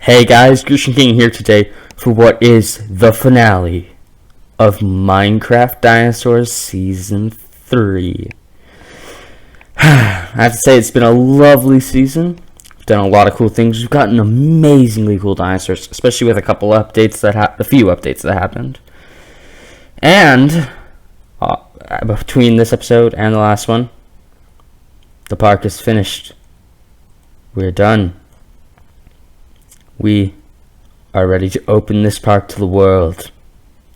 Hey guys, Grecian King here today for what is the finale of Minecraft Dinosaurs Season 3. I have to say it's been a lovely season. We've done a lot of cool things. We've gotten amazingly cool dinosaurs, especially with a few updates that happened. And between this episode and the last one, the park is finished. We're done. We are ready to open this park to the world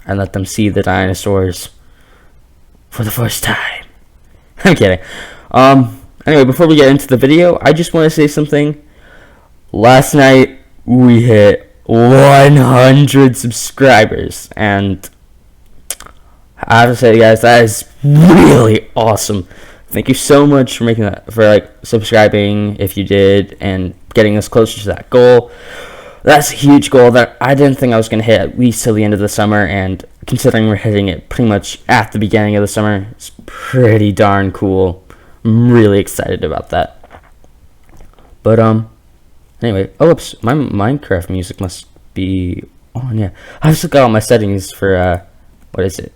and let them see the dinosaurs for the first time. I'm kidding. Anyway, before we get into the video, I just want to say something. Last night, we hit 100 subscribers, and I have to say, guys, that is really awesome. Thank you so much for subscribing if you did, and getting us closer to that goal. That's a huge goal that I didn't think I was going to hit at least till the end of the summer, and considering we're hitting it pretty much at the beginning of the summer, it's pretty darn cool. I'm really excited about that. But anyway, oops, my Minecraft music must be on. Yeah, I just got all my settings for what is it?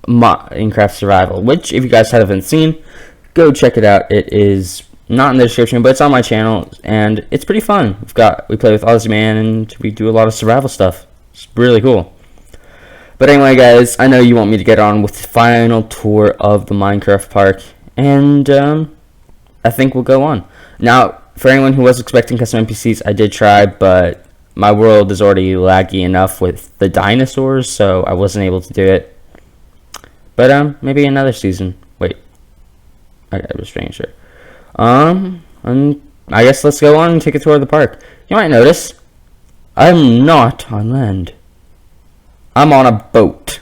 Minecraft Survival, which if you guys haven't seen, go check it out. It is not in the description, but it's on my channel, and it's pretty fun. We play with Aussie Man, and we do a lot of survival stuff. It's really cool. But anyway, guys, I know you want me to get on with the final tour of the Minecraft park, and I think we'll go on. Now, for anyone who was expecting custom NPCs, I did try, but my world is already laggy enough with the dinosaurs, so I wasn't able to do it. But maybe another season. Wait, I got a stranger. And I guess let's go on and take a tour of the park. You might notice I'm not on land. I'm on a boat.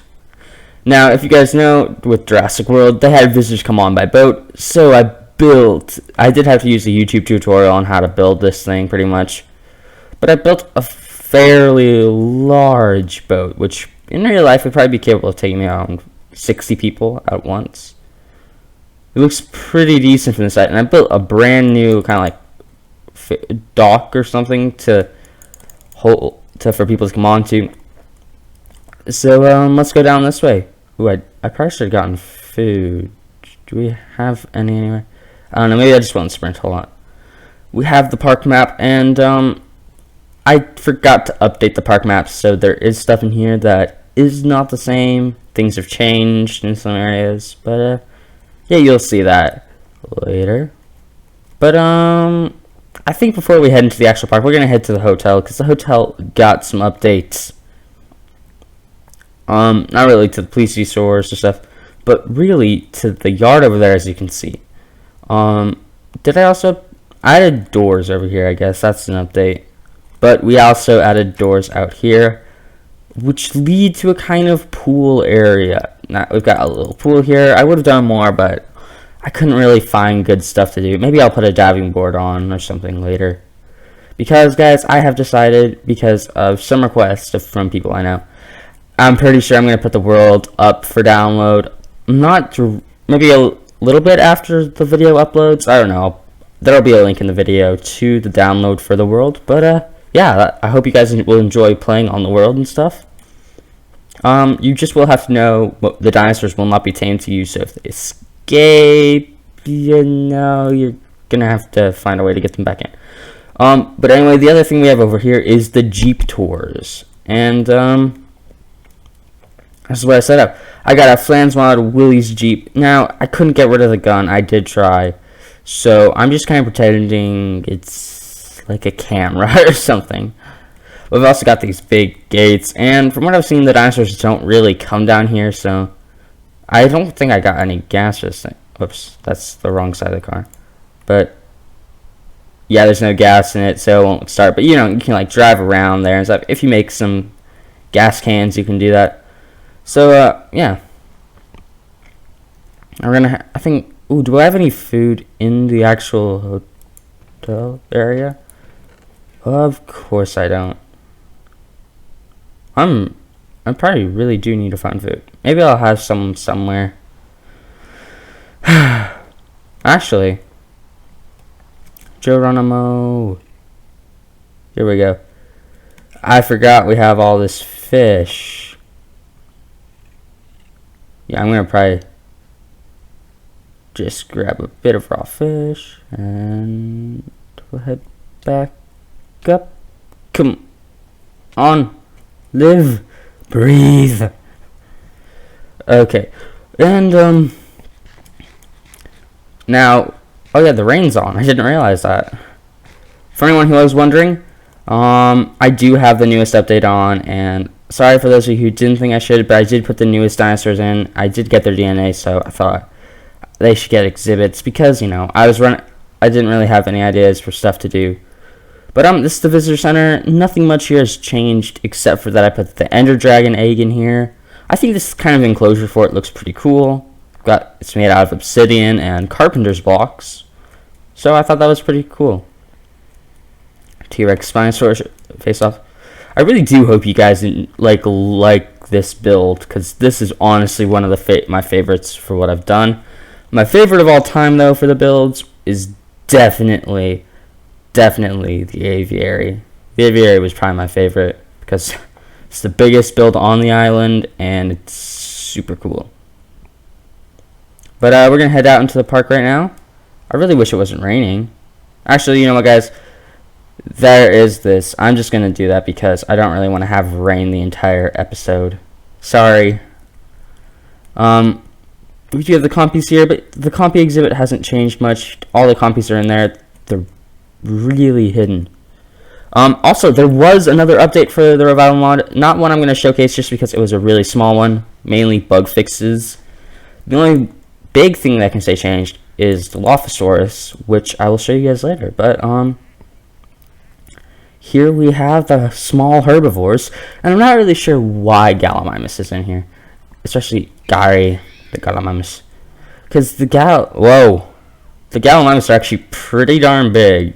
Now, if you guys know, with Jurassic World, they had visitors come on by boat, so I did have to use a YouTube tutorial on how to build this thing, pretty much. But I built a fairly large boat, which in real life would probably be capable of taking me around 60 people at once. It looks pretty decent from the side, and I built a brand new kind of like dock or something for people to come on to. So let's go down this way. Ooh, I probably should have gotten food. Do we have any anywhere? I don't know. Maybe I just won't sprint a lot. We have the park map, and I forgot to update the park map, so there is stuff in here that is not the same. Things have changed in some areas, but yeah, you'll see that later. But I think before we head into the actual park, we're gonna head to the hotel, because the hotel got some updates. Not really to the plesiosauurs or stuff, but really to the yard over there, as you can see. I added doors over here, I guess that's an update. But we also added doors out here, which lead to a kind of pool area. Now, we've got a little pool here. I would have done more, but I couldn't really find good stuff to do. Maybe I'll put a diving board on or something later. Because, guys, I have decided, because of some requests from people I know, I'm pretty sure I'm going to put the world up for download. Maybe a little bit after the video uploads. I don't know. There'll be a link in the video to the download for the world. But, yeah, I hope you guys will enjoy playing on the world and stuff. You just will have to know the dinosaurs will not be tamed to you, so if they escape, you're gonna have to find a way to get them back in. But anyway, the other thing we have over here is the Jeep tours, and this is what I set up. I got a Flans mod Willie's Jeep. Now, I couldn't get rid of the gun. I did try, so I'm just kind of pretending it's like a camera or something. We've also got these big gates, and from what I've seen, the dinosaurs don't really come down here, so I don't think I got any gas for this thing. Whoops, that's the wrong side of the car. But yeah, there's no gas in it, so it won't start. But you can like drive around there and stuff. If you make some gas cans, you can do that. So yeah, I think. Ooh, do I have any food in the actual hotel area? Of course I don't. I probably really do need to find food. Maybe I'll have some somewhere. Actually, Geronimo. Here we go. I forgot we have all this fish. Yeah, I'm gonna probably just grab a bit of raw fish and we'll head back up. Come on. Live. Breathe. Okay. And, now, oh yeah, the rain's on. I didn't realize that. For anyone who was wondering, I do have the newest update on, and sorry for those of you who didn't think I should, but I did put the newest dinosaurs in. I did get their DNA, so I thought they should get exhibits because, you know, I didn't really have any ideas for stuff to do. But this is the visitor center. Nothing much here has changed except for that I put the Ender Dragon egg in here. I think this kind of enclosure for it looks pretty cool. It's made out of obsidian and carpenter's blocks, so I thought that was pretty cool. T-Rex Spinosaurus face off. I really do hope you guys like this build, because this is honestly one of my favorites for what I've done. My favorite of all time, though, for the builds is definitely the aviary. The aviary was probably my favorite because it's the biggest build on the island and it's super cool. But we're gonna head out into the park right now. I really wish it wasn't raining. Actually, you know what, guys? There is this. I'm just gonna do that because I don't really want to have rain the entire episode. Sorry. We do have the compies here, but the compy exhibit hasn't changed much. All the compies are in there. They're really hidden. Also, there was another update for the revival mod. Not one I'm going to showcase just because it was a really small one. Mainly bug fixes. The only big thing that I can say changed is Dilophosaurus, which I will show you guys later. But, here we have the small herbivores. And I'm not really sure why Gallimimus is in here. Especially Gary, the Gallimimus. Because the Gallimimus are actually pretty darn big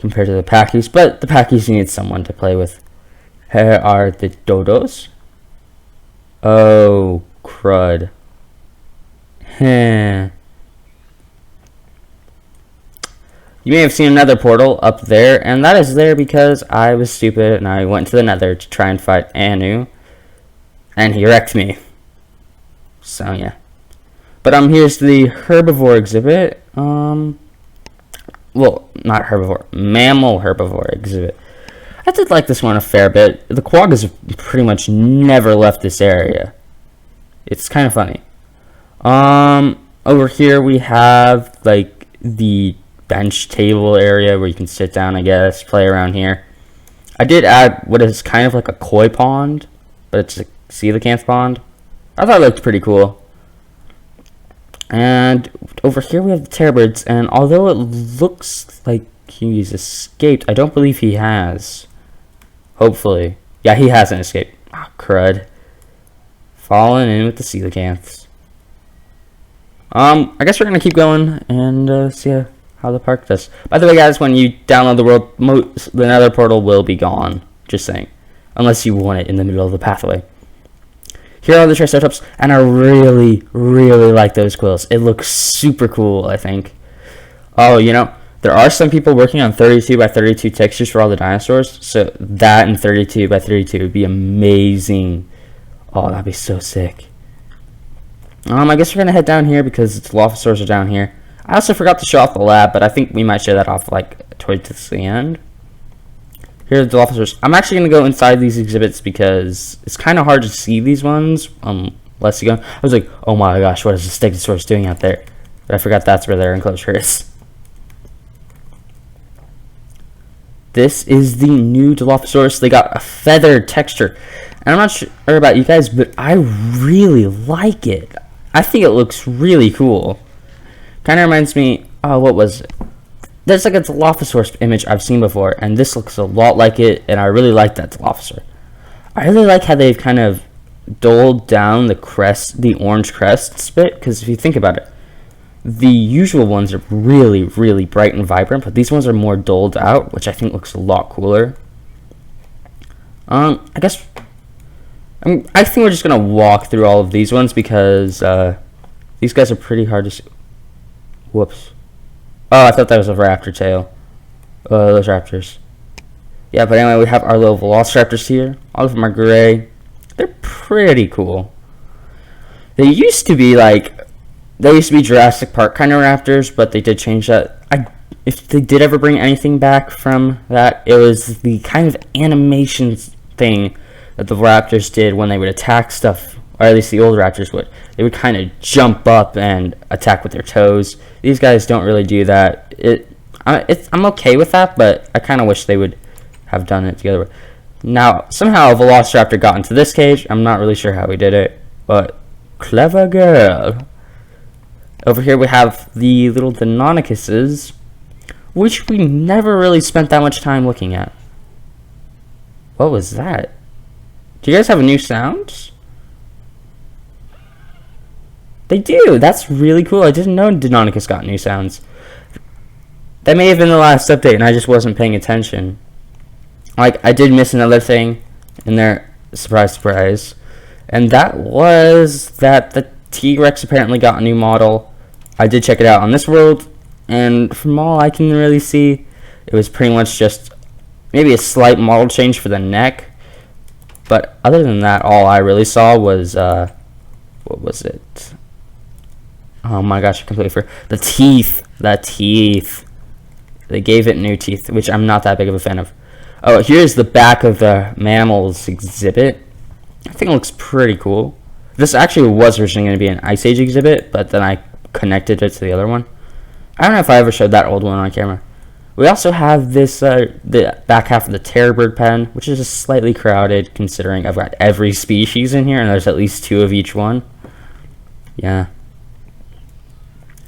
compared to the Packies, but the Packies need someone to play with. Here are the Dodos. Oh, crud. You may have seen another portal up there, and that is there because I was stupid and I went to the Nether to try and fight Anu, and he wrecked me. So, yeah. But here's the herbivore exhibit. Well, not herbivore, mammal herbivore exhibit. I did like this one a fair bit. The quaggas have pretty much never left this area. It's kind of funny. Over here we have like the bench table area where you can sit down, I guess, play around here. I did add what is kind of like a koi pond, but it's a coelacanth pond. I thought it looked pretty cool. And over here we have the terrorbirds, and although it looks like he's escaped, I don't believe he has. Hopefully. Yeah, he hasn't escaped. Ah, crud. Falling in with the coelacanths. I guess we're going to keep going and see how the park does. By the way, guys, when you download the world, the Nether portal will be gone. Just saying. Unless you want it in the middle of the pathway. Here are the Triceratops, and I really like those quills. It looks super cool, I think. Oh, you know, there are some people working on 32 by 32 textures for all the dinosaurs, so that and 32 by 32 would be amazing. Oh, that'd be so sick. I guess we're going to head down here because the Dilophosaurs are down here. I also forgot to show off the lab, but I think we might show that off, like, towards the end. Here are the Dilophosaurs. I'm actually going to go inside these exhibits because it's kind of hard to see these ones unless you go. I was like, oh my gosh, what is the Stegosaurus doing out there? But I forgot that's where their enclosure is. This is the new Dilophosaurus. They got a feathered texture. And I'm not sure about you guys, but I really like it. I think it looks really cool. Kind of reminds me, oh, what was it? There's like a Dilophosaurus image I've seen before, and this looks a lot like it, and I really like that Dilophosaur. I really like how they've kind of doled down the crest, the orange crests bit, because if you think about it, the usual ones are really bright and vibrant, but these ones are more doled out, which I think looks a lot cooler. I think we're just gonna walk through all of these ones because these guys are pretty hard to see. Whoops. Oh, I thought that was a raptor tail. Those raptors. Yeah, but anyway, we have our little Velociraptors here. All of them are gray. They're pretty cool. They used to be Jurassic Park kind of raptors, but they did change that. If they did ever bring anything back from that, it was the kind of animation thing that the raptors did when they would attack stuff, or at least the old raptors would. They would kind of jump up and attack with their toes. These guys don't really do that. I'm okay with that, but I kind of wish they would have done it together. Now, somehow a Velociraptor got into this cage. I'm not really sure how he did it, but clever girl. Over here we have the little Deinonychuses, which we never really spent that much time looking at. What was that? Do you guys have new sounds? They do. That's really cool. I didn't know Deinonychus got new sounds. That may have been the last update and I just wasn't paying attention. I did miss another thing in there. Surprise, surprise. And that was that the T-Rex apparently got a new model. I did check it out on this world, and from all I can really see, it was pretty much just maybe a slight model change for the neck. But other than that, all I really saw was, what was it? Oh my gosh, I completely forgot. The teeth. The teeth. They gave it new teeth, which I'm not that big of a fan of. Oh, here's the back of the Mammals Exhibit. I think it looks pretty cool. This actually was originally going to be an Ice Age exhibit, but then I connected it to the other one. I don't know if I ever showed that old one on camera. We also have this, the back half of the Terrorbird pen, which is just slightly crowded considering I've got every species in here and there's at least 2 of each one. Yeah.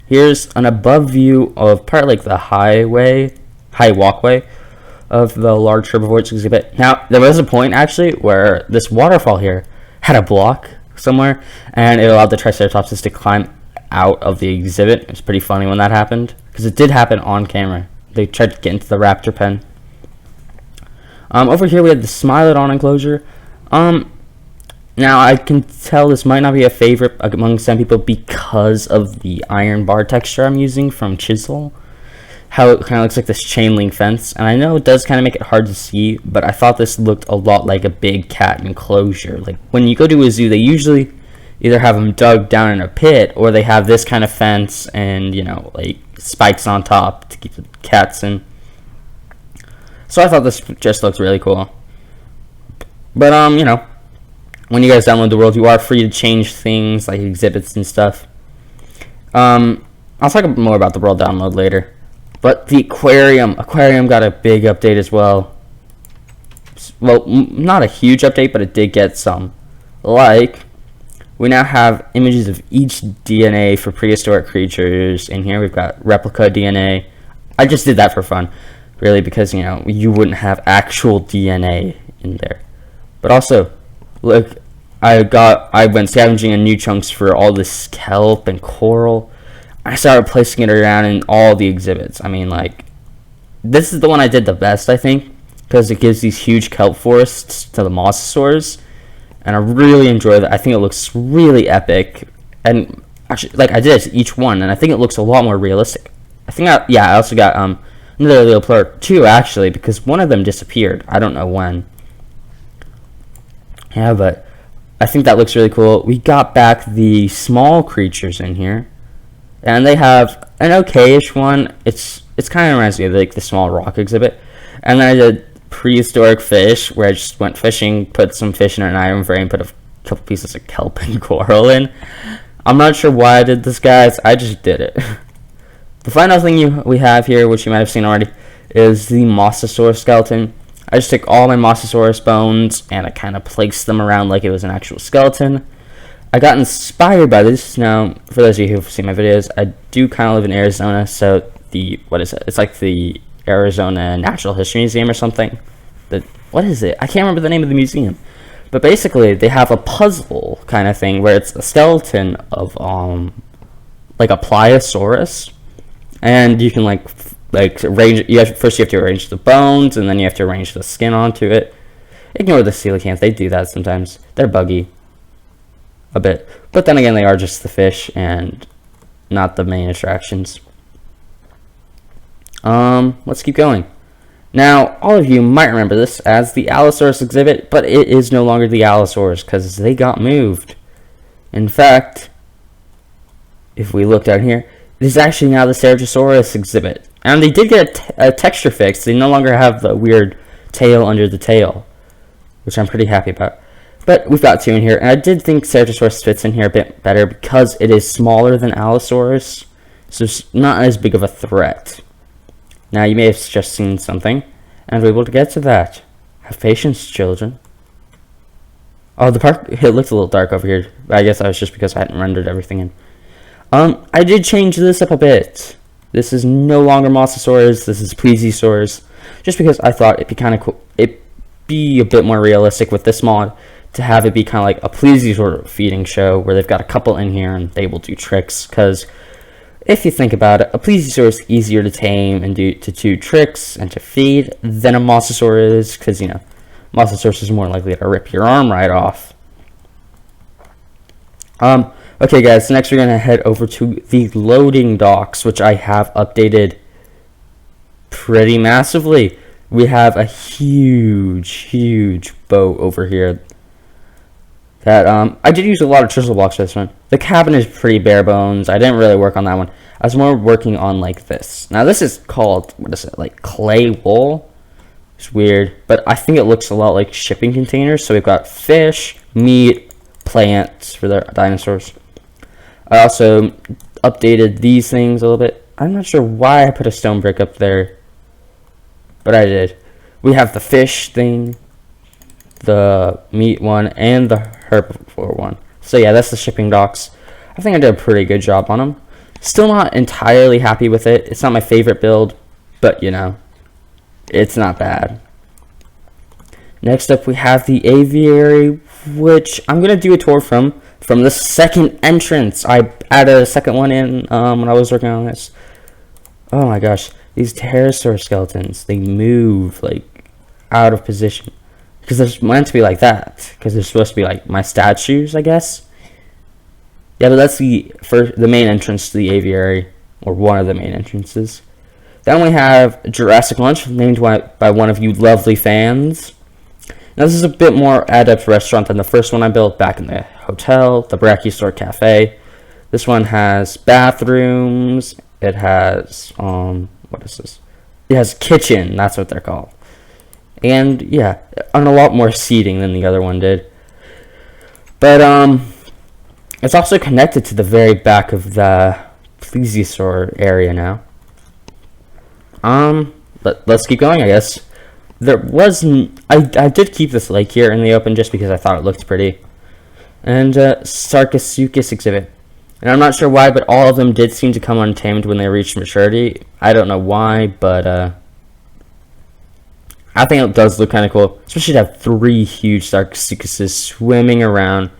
Here's an above view of part like the high walkway of the large herbivores exhibit. Now, there was a point actually where this waterfall here had a block somewhere and it allowed the Triceratopses to climb out of the exhibit. It was pretty funny when that happened because it did happen on camera. They tried to get into the raptor pen. Over here we have the Smilodon enclosure. Now I can tell this might not be a favorite among some people because of the iron bar texture I'm using from Chisel. How it kind of looks like this chain link fence, and I know it does kind of make it hard to see, but I thought this looked a lot like a big cat enclosure. Like when you go to a zoo, they usually either have them dug down in a pit, or they have this kind of fence and, you know, like spikes on top to keep the cats in. So I thought this just looked really cool. But you know, when you guys download the world, you are free to change things like exhibits and stuff. I'll talk more about the world download later. But the aquarium got a big update as well. Well, not a huge update, but it did get some. Like, we now have images of each DNA for prehistoric creatures in here. We've got replica DNA. I just did that for fun, really, because, you know, you wouldn't have actual DNA in there. But also, look, I went scavenging in new chunks for all this kelp and coral. I started placing it around in all the exhibits. I mean, like, this is the one I did the best, I think, because it gives these huge kelp forests to the Mosasaurs, and I really enjoy that. I think it looks really epic, and actually, like, I did it to each one, and I think it looks a lot more realistic. I also got another little player, 2, actually, because one of them disappeared. I don't know when. Yeah, but I think that looks really cool. We got back the small creatures in here. And they have an okay-ish one. It's kind of reminds me of like the small rock exhibit. And then I did prehistoric fish, where I just went fishing, put some fish in an iron frame, put a couple pieces of kelp and coral in. I'm not sure why I did this, guys. I just did it. The final thing we have here, which you might have seen already, is the Mosasaurus skeleton. I just took all my Mosasaurus bones and I kind of placed them around like it was an actual skeleton. I got inspired by this. Now, for those of you who've seen my videos, I do kind of live in Arizona, so it's like the Arizona Natural History Museum or something. What is it? I can't remember the name of the museum. But basically, they have a puzzle kind of thing where it's a skeleton of, like a Pliosaurus, and you can like arrange. First you have to arrange the bones, and then you have to arrange the skin onto it. Ignore the coelacanths; they do that sometimes. They're buggy. A bit, but then again, they are just the fish and not the main attractions. Let's keep going. Now, all of you might remember this as the Allosaurus exhibit, but it is no longer the Allosaurus because they got moved. In fact, if we look down here, it is actually now the Ceratosaurus exhibit. And they did get a texture fix. They no longer have the weird tail under the tail, which I'm pretty happy about. But we've got two in here, and I did think Ceratosaurus fits in here a bit better because it is smaller than Allosaurus, so it's not as big of a threat. Now, you may have just seen something, and we're able to get to that. Have patience, children. Oh, the park, it looked a little dark over here, but I guess that was just because I hadn't rendered everything in. I did change this up a bit. This is no longer Mosasaurus, this is Plesiosaurus, just because I thought it'd be kind of cool, it'd be a bit more realistic with this mod, to have it be kind of like a Plesiosaur feeding show, where they've got a couple in here and they will do tricks, because if you think about it, a Plesiosaur is easier to tame and to do tricks and to feed than a Mosasaur is, because, you know, Mosasaurus is more likely to rip your arm right off. Okay guys, next we're going to head over to the loading docks, which I have updated pretty massively. We have a huge boat over here that I did use a lot of chisel blocks for this one. The cabin is pretty bare bones. I didn't really work on that one. I was more working on like this. Now this is called, what is it, like clay wool? It's weird, but I think it looks a lot like shipping containers. So we've got fish, meat, plants for the dinosaurs. I also updated these things a little bit. I'm not sure why I put a stone brick up there, but I did. We have the fish thing, the meat one, and the herbivore one. So yeah, that's the shipping docks. I think I did a pretty good job on them. Still not entirely happy with it. It's not my favorite build, but you know, it's not bad. Next up, we have the aviary, which I'm gonna do a tour from the second entrance. I added a second one in when I was working on this. Oh my gosh, these pterosaur skeletons, they move like out of position because they're meant to be like that, because they're supposed to be like my statues, I guess. Yeah, but that's the main entrance to the aviary, or one of the main entrances. Then we have Jurassic Lunch, named by one of you lovely fans. Now this is a bit more adept restaurant than the first one I built back in the hotel, the Brachiosaur Cafe. This one has bathrooms. It has what is this? It has kitchen. That's what they're called. And yeah, and a lot more seating than the other one did. But it's also connected to the very back of the Plesiosaur area now. But let's keep going, I guess. There wasn't. I did keep this lake here in the open just because I thought it looked pretty. And Sarcosuchus exhibit. And I'm not sure why, but all of them did seem to come untamed when they reached maturity. I don't know why, but I think it does look kind of cool. Especially to have 3 huge Sarcosuchuses swimming around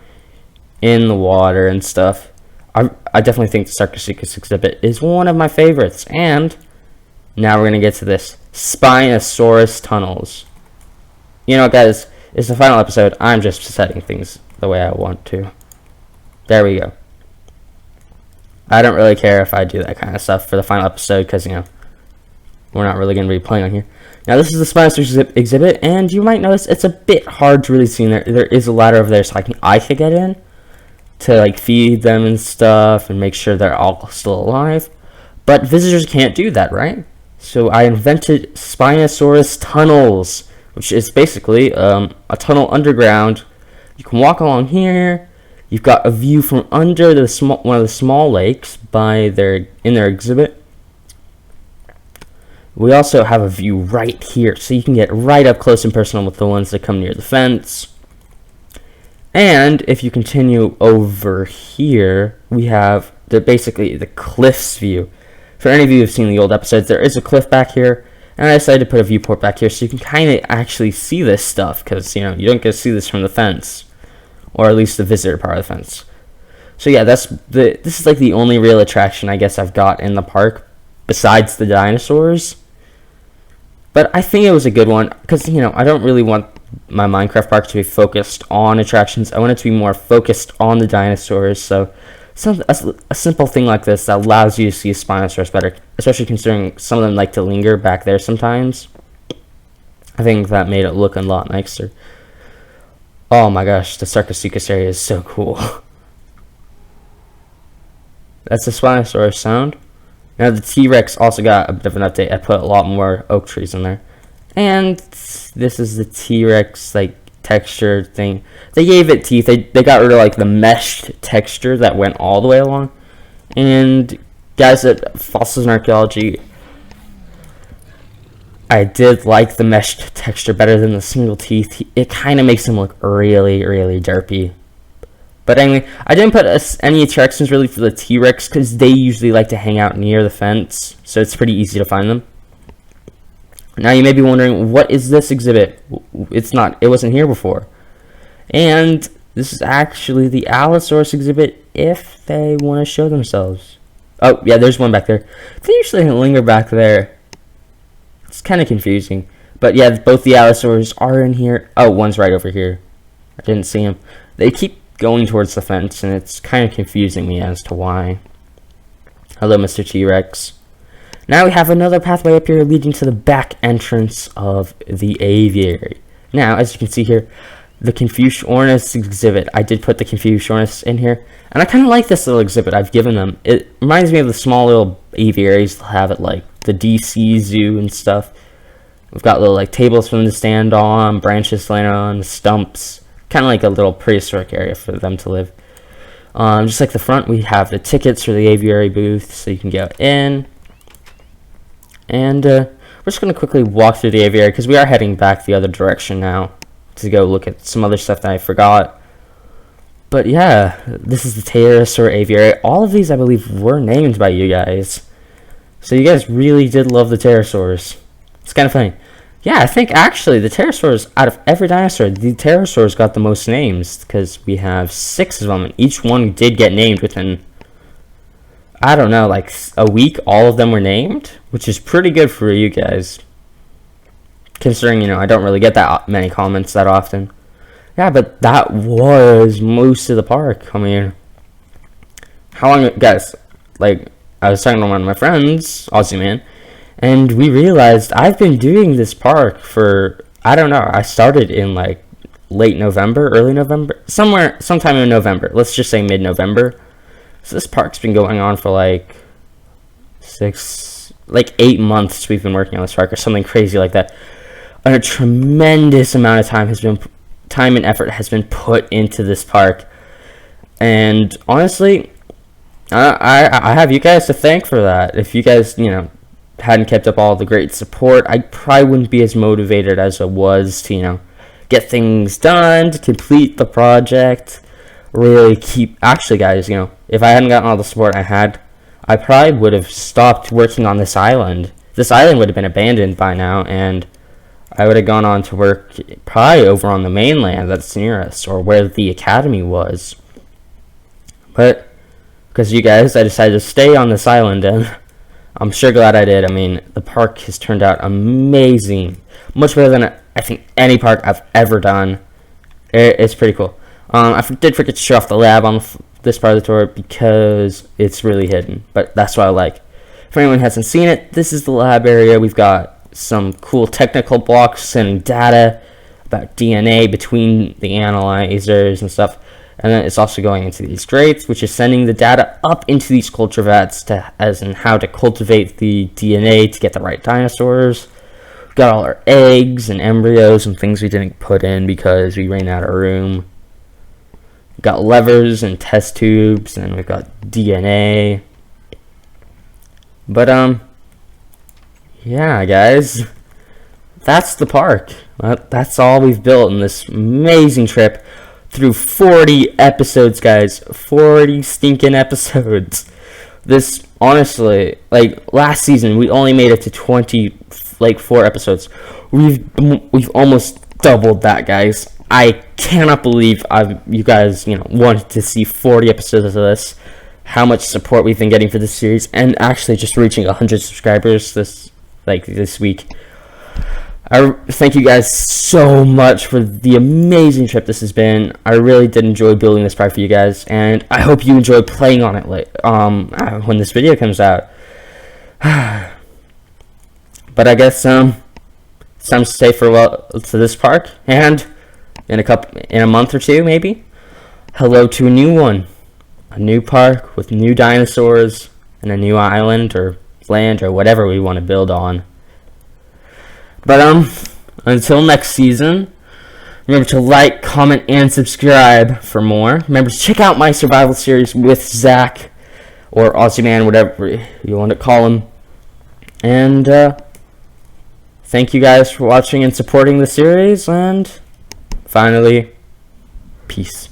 in the water and stuff. I definitely think the Sarcosuchus exhibit is one of my favorites. And now we're going to get to this. Spinosaurus tunnels. You know, guys, it's the final episode. I'm just setting things the way I want to. There we go. I don't really care if I do that kind of stuff for the final episode, because, you know, we're not really going to be playing on here. Now, this is the Spinosaurus exhibit, and you might notice it's a bit hard to really see in there. There is a ladder over there, so I could get in to, like, feed them and stuff and make sure they're all still alive. But visitors can't do that, right? So I invented Spinosaurus tunnels, which is basically a tunnel underground. You can walk along here. You've got a view from under one of the small lakes in their exhibit. We also have a view right here, so you can get right up close and personal with the ones that come near the fence. And if you continue over here, we have basically the cliffs view. For any of you who have seen the old episodes, there is a cliff back here, and I decided to put a viewport back here so you can kind of actually see this stuff, because, you know, you don't get to see this from the fence, or at least the visitor part of the fence. So yeah, this is like the only real attraction I guess I've got in the park, besides the dinosaurs. But I think it was a good one, because, you know, I don't really want my Minecraft park to be focused on attractions. I want it to be more focused on the dinosaurs, so a simple thing like this that allows you to see Spinosaurus better, especially considering some of them like to linger back there sometimes. I think that made it look a lot nicer. Oh my gosh, the Sarcosuchus area is so cool. That's the Spinosaurus sound. Now the T-Rex also got a bit of an update. I put a lot more oak trees in there. And this is the T-Rex like texture thing. They gave it teeth. They got rid of like the meshed texture that went all the way along. And guys at Fossils and Archaeology, I did like the meshed texture better than the single teeth. It kind of makes them look really, really derpy. But anyway, I didn't put any attractions really for the T-Rex because they usually like to hang out near the fence, so it's pretty easy to find them. Now you may be wondering, what is this exhibit? It wasn't here before. And this is actually the Allosaurus exhibit if they want to show themselves. Oh, yeah, there's one back there. They usually linger back there. It's kind of confusing. But yeah, both the Allosaurs are in here. Oh, one's right over here. I didn't see him. They keep going towards the fence, and it's kind of confusing me as to why. Hello, Mr. T-Rex. Now we have another pathway up here leading to the back entrance of the aviary. Now, as you can see here, the Confuciornis exhibit. I did put the Confuciornis in here, and I kind of like this little exhibit I've given them. It reminds me of the small little aviaries they'll have at like the DC Zoo and stuff. We've got little like tables for them to stand on, branches laying on, stumps. Kind of like a little prehistoric area for them to live. Just like the front, we have the tickets for the aviary booth, so you can get in. And we're just going to quickly walk through the aviary because we are heading back the other direction now to go look at some other stuff that I forgot. But yeah, this is the Pterosaur aviary. All of these, I believe, were named by you guys. So you guys really did love the pterosaurs. It's kind of funny. Yeah, I think actually the pterosaurs, out of every dinosaur, the pterosaurs got the most names because we have 6 of them, and each one did get named within, I don't know, like a week. All of them were named, which is pretty good for you guys, considering, you know, I don't really get that many comments that often. Yeah, but that was most of the park. I mean, how long, guys? Like, I was talking to one of my friends, Aussie Man, and we realized I've been doing this park for, I don't know, I started in like late November, early November, sometime in November. Let's just say mid-November. So this park's been going on for like 8 months we've been working on this park or something crazy like that. And a tremendous amount of time and effort has been put into this park. And honestly, I have you guys to thank for that. If you guys, you know, hadn't kept up all the great support, I probably wouldn't be as motivated as I was to, you know, get things done, to complete the project, really keep, actually guys, you know, if I hadn't gotten all the support I had, I probably would have stopped working on this island. This island would have been abandoned by now, and I would have gone on to work probably over on the mainland that's near us, or where the academy was. But because you guys, I decided to stay on this island, and I'm sure glad I did. I mean, the park has turned out amazing. Much better than I think any park I've ever done. It's pretty cool. I did forget to show off the lab on this part of the tour because it's really hidden, but that's what I like. For anyone who hasn't seen it, this is the lab area. We've got some cool technical blocks sending data about DNA between the analyzers and stuff. And then it's also going into these grates, which is sending the data up into these culture vats as in how to cultivate the DNA to get the right dinosaurs. We've got all our eggs and embryos and things we didn't put in because we ran out of room. We've got levers and test tubes, and we've got DNA. But, yeah, guys, that's the park. That's all we've built in this amazing trip. Through 40 episodes, guys. 40 stinking episodes. This, honestly, like, last season, we only made it to 4 episodes. We've almost doubled that, guys. I cannot believe you guys, you know, wanted to see 40 episodes of this. How much support we've been getting for this series, and actually just reaching 100 subscribers this week. I thank you guys so much for the amazing trip this has been. I really did enjoy building this park for you guys, and I hope you enjoy playing on it when this video comes out. But I guess it's time to say farewell to this park, and in a month or two, maybe, hello to a new one. A new park with new dinosaurs and a new island or land or whatever we want to build on. But until next season, remember to like, comment, and subscribe for more. Remember to check out my survival series with Zach, or Aussie Man, whatever you want to call him. And thank you guys for watching and supporting the series. And finally, peace.